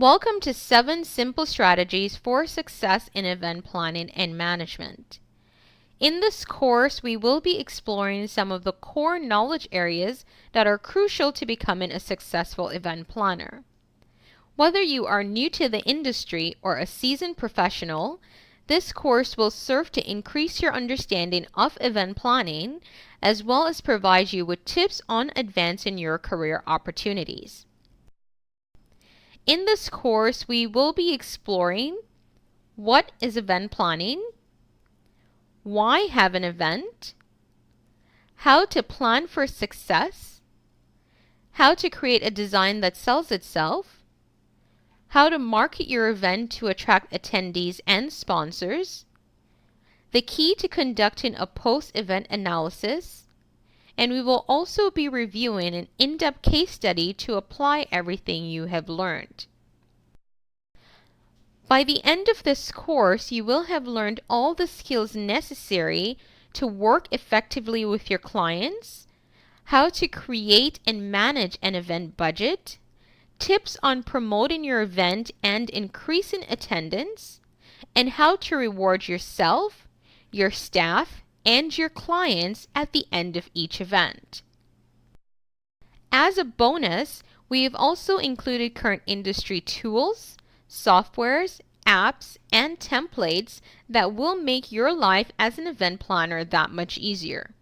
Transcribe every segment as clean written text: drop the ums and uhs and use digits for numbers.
Welcome to 7 Simple Strategies for Success in Event Planning and Management. In this course, we will be exploring some of the core knowledge areas that are crucial to becoming a successful event planner. Whether you are new to the industry or a seasoned professional, this course will serve to increase your understanding of event planning, as well as provide you with tips on advancing your career opportunities. In this course, we will be exploring what is event planning, why have an event, how to plan for success, how to create a design that sells itself, how to market your event to attract attendees and sponsors, the key to conducting a post-event analysis, and we will also be reviewing an in-depth case study to apply everything you have learned. By the end of this course, you will have learned all the skills necessary to work effectively with your clients, how to create and manage an event budget, tips on promoting your event and increasing attendance, and how to reward yourself, your staff, and your clients at the end of each event. As a bonus, we have also included current industry tools, softwares, apps, and templates that will make your life as an event planner that much easier.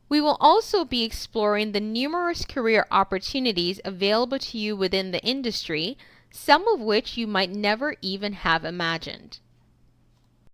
We will also be exploring the numerous career opportunities available to you within the industry, some of which you might never even have imagined.